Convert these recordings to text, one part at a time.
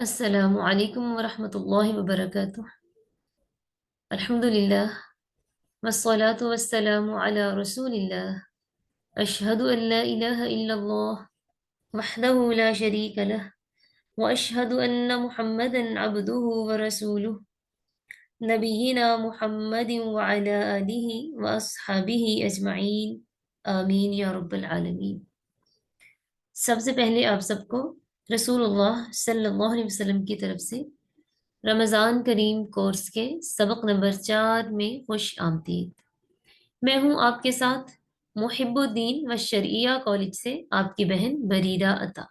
السلام علیکم ورحمۃ اللہ وبرکاتہ۔ الحمدللہ والصلاة والسلام علی رسول اللہ، اشہد ان لا الہ الا اللہ وحدہ لا شریک لہ واشہد ان محمدا عبدہ ورسولہ نبینا محمد وعلی آلہ واصحابہ اجمعین، آمین یا رب العالمین۔ سب سے پہلے آپ سب کو رسول اللہ صلی اللہ علیہ وسلم کی طرف سے رمضان کریم کورس کے سبق نمبر 4 میں خوش آمدید۔ میں ہوں آپ کے ساتھ محب الدین و شرعیہ کالج سے آپ کی بہن بریرہ عطا۔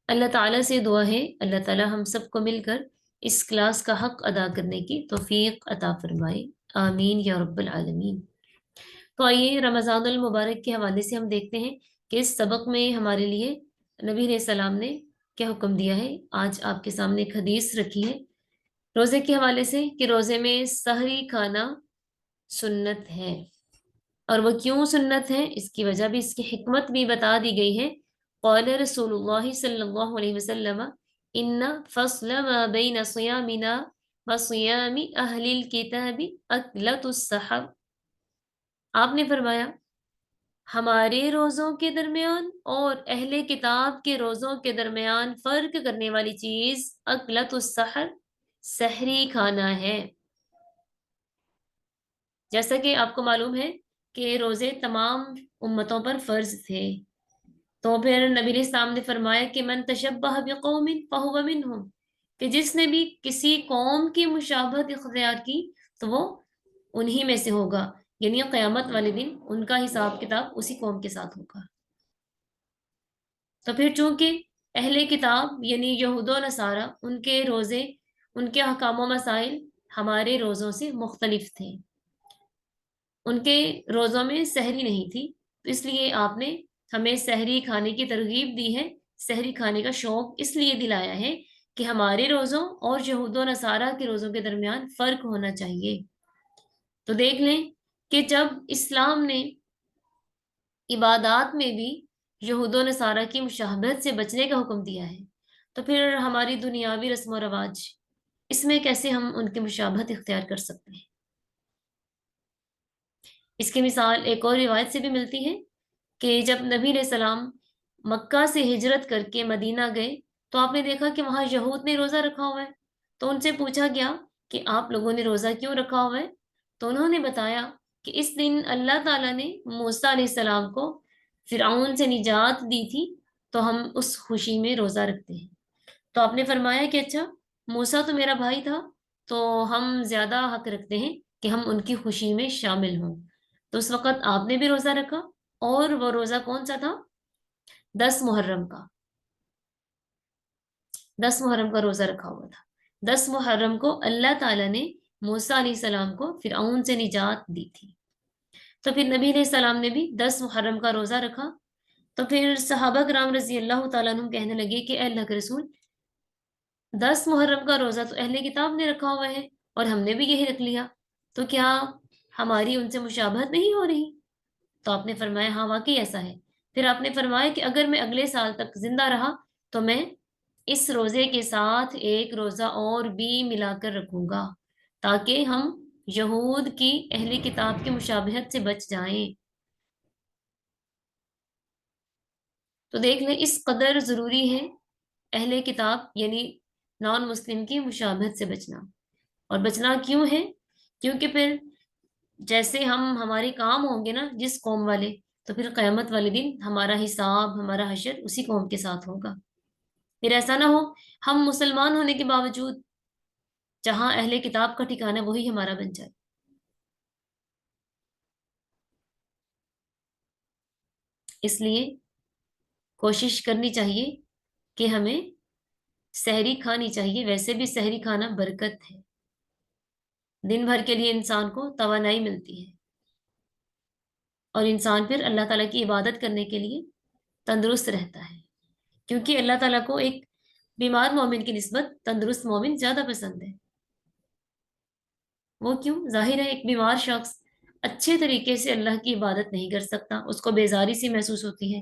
اللہ تعالیٰ سے دعا ہے اللہ تعالیٰ ہم سب کو مل کر اس کلاس کا حق ادا کرنے کی توفیق عطا فرمائے، آمین یا رب العالمین۔ تو آئیے رمضان المبارک کے حوالے سے ہم دیکھتے ہیں کہ اس سبق میں ہمارے لیے نبی علیہ السلام نے کیا حکم دیا ہے۔ آج آپ کے سامنے ایک حدیث رکھی ہے روزے کے حوالے سے کہ روزے میں سحری کھانا سنت ہے، اور وہ کیوں سنت ہے اس کی وجہ بھی، اس کی حکمت بھی بتا دی گئی ہے۔ قال رسول اللہ صلی اللہ علیہ وسلم ان فصل ما بین صیامنا وصیام اہل الکتاب اکلۃ السحر۔ آپ نے فرمایا ہمارے روزوں کے درمیان اور اہل کتاب کے روزوں کے درمیان فرق کرنے والی چیز اکلۃ السحر، سحری کھانا ہے۔ جیسا کہ آپ کو معلوم ہے کہ روزے تمام امتوں پر فرض تھے، تو پھر نبی علیہ السلام نے فرمایا کہ من تشبہ بقوم فہو منہم، کہ جس نے بھی کسی قوم کی مشابہت اختیار کی تو وہ انہی میں سے ہوگا، یعنی قیامت والے دن ان کا حساب کتاب اسی قوم کے ساتھ ہوگا۔ تو پھر چونکہ اہل کتاب یعنی یہود و نصارہ، ان کے روزے، ان کے احکام و مسائل ہمارے روزوں سے مختلف تھے، ان کے روزوں میں سحری نہیں تھی، تو اس لیے آپ نے ہمیں سحری کھانے کی ترغیب دی ہے، سحری کھانے کا شوق اس لیے دلایا ہے کہ ہمارے روزوں اور یہود و نصارہ کے روزوں کے درمیان فرق ہونا چاہیے۔ تو دیکھ لیں کہ جب اسلام نے عبادات میں بھی یہود و نصارہ کی مشابہت سے بچنے کا حکم دیا ہے، تو پھر ہماری دنیاوی رسم و رواج، اس میں کیسے ہم ان کی مشابہت اختیار کر سکتے ہیں؟ اس کی مثال ایک اور روایت سے بھی ملتی ہے کہ جب نبی علیہ السلام مکہ سے ہجرت کر کے مدینہ گئے تو آپ نے دیکھا کہ وہاں یہود نے روزہ رکھا ہوا ہے، تو ان سے پوچھا گیا کہ آپ لوگوں نے روزہ کیوں رکھا ہوا ہے؟ تو انہوں نے بتایا کہ اس دن اللہ تعالیٰ نے موسیٰ علیہ السلام کو فرعون سے نجات دی تھی، تو ہم اس خوشی میں روزہ رکھتے ہیں۔ تو آپ نے فرمایا کہ اچھا، موسیٰ تو میرا بھائی تھا، تو ہم زیادہ حق رکھتے ہیں کہ ہم ان کی خوشی میں شامل ہوں۔ تو اس وقت آپ نے بھی روزہ رکھا، اور وہ روزہ کون سا تھا؟ 10 محرم کا، 10 محرم کا روزہ رکھا ہوا تھا۔ 10 محرم کو اللہ تعالیٰ نے موسیٰ علیہ السلام کو فرعون سے نجات دی تھی، تو پھر نبی علیہ السلام نے بھی 10 محرم کا روزہ رکھا۔ تو پھر صحابہ کرام رضی اللہ تعالیٰ عنہ کہنے لگے کہ اے اللہ کے رسول، 10 محرم کا روزہ تو اہل کتاب نے رکھا ہوا ہے اور ہم نے بھی یہی رکھ لیا، تو کیا ہماری ان سے مشابہت نہیں ہو رہی؟ تو آپ نے فرمایا ہاں واقعی ایسا ہے۔ پھر آپ نے فرمایا کہ اگر میں اگلے سال تک زندہ رہا تو میں اس روزے کے ساتھ ایک روزہ اور بھی ملا کر رکھوں گا، تاکہ ہم یہود کی اہل کتاب کی مشابہت سے بچ جائیں۔ تو دیکھ لیں اس قدر ضروری ہے اہل کتاب یعنی نان مسلم کی مشابہت سے بچنا۔ اور بچنا کیوں ہے؟ کیونکہ پھر جیسے ہمارے کام ہوں گے نا جس قوم والے، تو پھر قیامت والے دن ہمارا حساب، ہمارا حشر اسی قوم کے ساتھ ہوگا۔ پھر ایسا نہ ہو ہم مسلمان ہونے کے باوجود جہاں اہل کتاب کا ٹھکانہ وہی ہمارا بن جائے۔ اس لیے کوشش کرنی چاہیے کہ ہمیں سحری کھانی چاہیے، ویسے بھی سحری کھانا برکت ہے، دن بھر کے لیے انسان کو توانائی ملتی ہے، اور انسان پھر اللہ تعالیٰ کی عبادت کرنے کے لیے تندرست رہتا ہے، کیونکہ اللہ تعالیٰ کو ایک بیمار مومن کی نسبت تندرست مومن زیادہ پسند ہے۔ وہ کیوں؟ ظاہر ہے ایک بیمار شخص اچھے طریقے سے اللہ کی عبادت نہیں کر سکتا، اس کو بیزاری سی محسوس ہوتی ہے،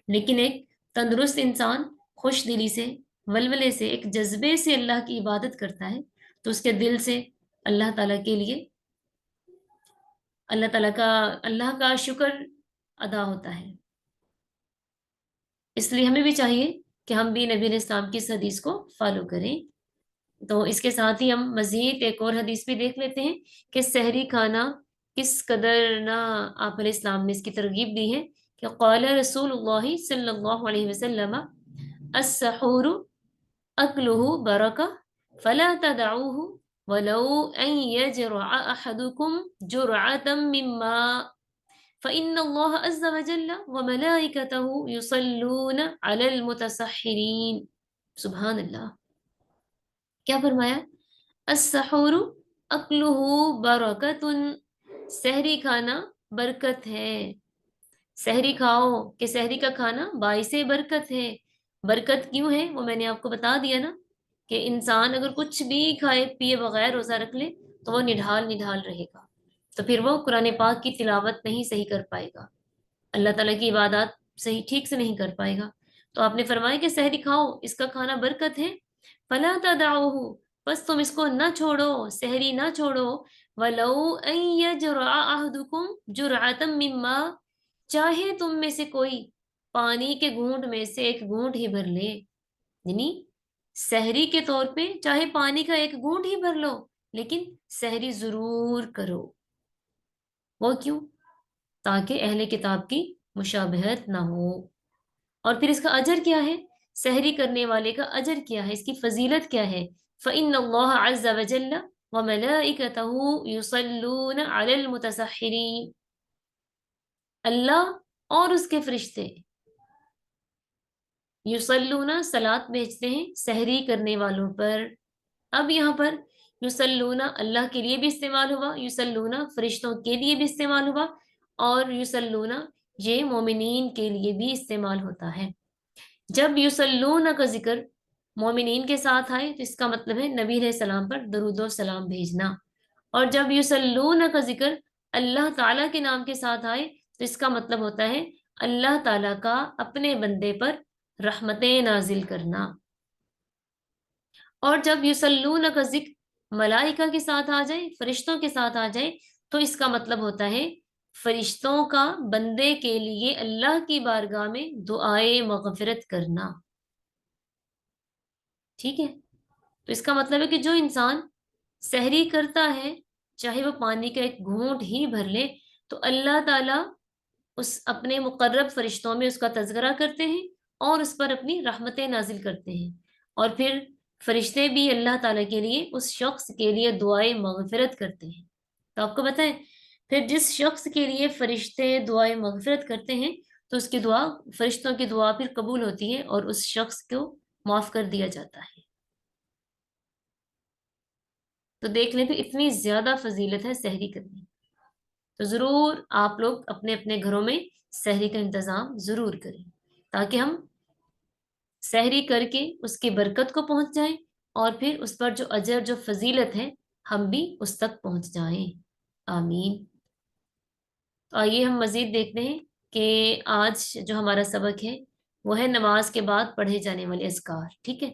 لیکن ایک تندرست انسان خوش دلی سے ولولے سے، ایک جذبے سے اللہ کی عبادت کرتا ہے تو اس کے دل سے اللہ تعالیٰ کے لیے اللہ کا شکر ادا ہوتا ہے۔ اس لیے ہمیں بھی چاہیے کہ ہم بھی نبی علیہ السلام کی اس حدیث کو فالو کریں۔ تو اس کے ساتھ ہی ہم مزید ایک اور حدیث بھی دیکھ لیتے ہیں کہ سحری کھانا کس قدر نہ آپ علیہ السلام نے اس کی ترغیب دی ہے، کہ قال رسول اللہ صلی اللہ علیہ وسلم السحور اکلہ برکہ فلا تدعوه ولو ان یجرع احدکم جرعة من ماء فإن الله عز وجل وملائكته يصلون على المتسحرين۔ سبحان اللہ، کیا فرمایا؟ السحور اکلہ برکت، سحری کھانا برکت ہے۔ سحری کھاؤ، کہ سحری کا کھانا باعث برکت ہے۔ برکت کیوں ہے وہ میں نے آپ کو بتا دیا نا، کہ انسان اگر کچھ بھی کھائے پیے بغیر روزہ رکھ لے تو وہ نڈھال نڈھال رہے گا، تو پھر وہ قرآن پاک کی تلاوت نہیں صحیح کر پائے گا، اللہ تعالیٰ کی عبادات صحیح ٹھیک سے نہیں کر پائے گا۔ تو آپ نے فرمایا کہ سحری کھاؤ، اس کا کھانا برکت ہے، فلا تدعوہ، بس تم اس کو نہ چھوڑو، سحری نہ چھوڑو، ولو ان یجرع احدکم جرعۃ مما، چاہے تم میں سے کوئی پانی کے گھونٹ میں سے ایک گھونٹ ہی بھر لے، یعنی سحری کے طور پہ چاہے پانی کا ایک گھونٹ ہی بھر لو، لیکن سحری ضرور کرو۔ وہ کیوں؟ تاکہ اہل کتاب کی مشابہت نہ ہو۔ اور پھر اس کا اجر کیا ہے؟ سحری کرنے والے کا اجر کیا ہے، اس کی فضیلت کیا ہے؟ فإن اللہ عز وجل وملائکتہ یصلون علی المتسحرین، اللہ اور اس کے فرشتے یصلون صلات بھیجتے ہیں سحری کرنے والوں پر۔ اب یہاں پر یصلون اللہ کے لیے بھی استعمال ہوا، یصلون فرشتوں کے لیے بھی استعمال ہوا، اور یصلون یہ مومنین کے لیے بھی استعمال ہوتا ہے۔ جب یصلون کا ذکر مومنین کے ساتھ آئے تو اس کا مطلب ہے نبی علیہ السلام پر درود و سلام بھیجنا، اور جب یصلون کا ذکر اللہ تعالیٰ کے نام کے ساتھ آئے تو اس کا مطلب ہوتا ہے اللہ تعالیٰ کا اپنے بندے پر رحمتیں نازل کرنا۔ اور جب یصلون کا ذکر ملائکہ کے ساتھ آ جائے، فرشتوں کے ساتھ آ جائے، تو اس کا مطلب ہوتا ہے فرشتوں کا بندے کے لیے اللہ کی بارگاہ میں دعائے مغفرت کرنا۔ ٹھیک ہے، تو اس کا مطلب ہے کہ جو انسان سحری کرتا ہے، چاہے وہ پانی کا ایک گھونٹ ہی بھر لے، تو اللہ تعالیٰ اس اپنے مقرب فرشتوں میں اس کا تذکرہ کرتے ہیں اور اس پر اپنی رحمتیں نازل کرتے ہیں، اور پھر فرشتے بھی اللہ تعالیٰ کے لیے اس شخص کے لیے دعائے مغفرت کرتے ہیں۔ تو آپ کو بتائیں، پھر جس شخص کے لیے فرشتے دعائے مغفرت کرتے ہیں تو اس کی دعا، فرشتوں کی دعا پھر قبول ہوتی ہے اور اس شخص کو معاف کر دیا جاتا ہے۔ تو دیکھ لیں، پھر اتنی زیادہ فضیلت ہے سحری کرنے، تو ضرور آپ لوگ اپنے اپنے گھروں میں سحری کا انتظام ضرور کریں، تاکہ ہم سحری کر کے اس کی برکت کو پہنچ جائیں، اور پھر اس پر جو اجر جو فضیلت ہے ہم بھی اس تک پہنچ جائیں۔ آمین۔ تو آئیے ہم مزید دیکھتے ہیں کہ آج جو ہمارا سبق ہے وہ ہے نماز کے بعد پڑھے جانے والے اذکار۔ ٹھیک ہے،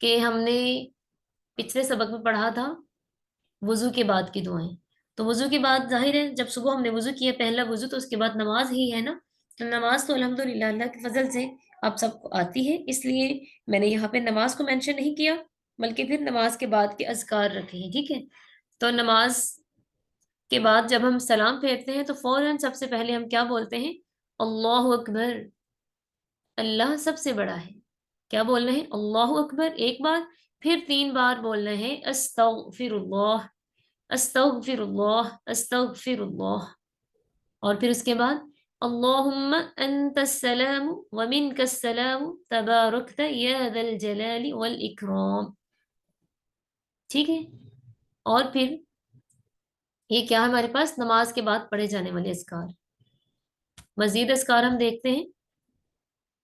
کہ ہم نے پچھلے سبق میں پڑھا تھا وضو کے بعد کی دعائیں، تو وضو کے بعد ظاہر ہے جب صبح ہم نے وضو کیا پہلا وضو، تو اس کے بعد نماز ہی ہے نا، تو نماز تو الحمدللہ اللہ کے فضل سے آپ سب کو آتی ہے، اس لیے میں نے یہاں پہ نماز کو مینشن نہیں کیا، بلکہ پھر نماز کے بعد کے اذکار رکھے ہیں۔ ٹھیک ہے، تو نماز کے بعد جب ہم سلام پھیرتے ہیں تو فوراً سب سے پہلے ہم کیا بولتے ہیں؟ اللہ اکبر، اللہ سب سے بڑا ہے۔ کیا بولنا ہے؟ اللہ اکبر ایک بار، پھر 3 بار بولنا ہے استغفر اللہ، استغفر اللہ، استغفر اللہ، اور پھر اس کے بعد اللہم انت السلام ومنک السلام تبارکت یا ذا الجلال والاکرام۔ ٹھیک ہے، اور پھر یہ کیا ہمارے پاس نماز کے بعد پڑھے جانے والے اذکار۔ مزید اذکار ہم دیکھتے ہیں،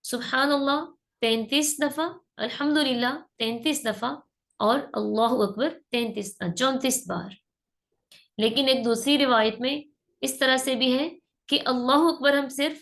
سبحان اللہ 33 دفعہ، الحمدللہ 33 دفعہ، اور اللہ اکبر 34 بار۔ لیکن ایک دوسری روایت میں اس طرح سے بھی ہے کہ اللہ اکبر ہم صرف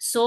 100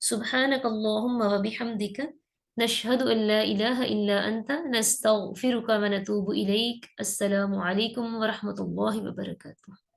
سبحانك اللهم وبحمدك نشهد أن لا إله إلا أنت نستغفرك ونتوب إليك. السلام عليكم ورحمة الله وبركاته.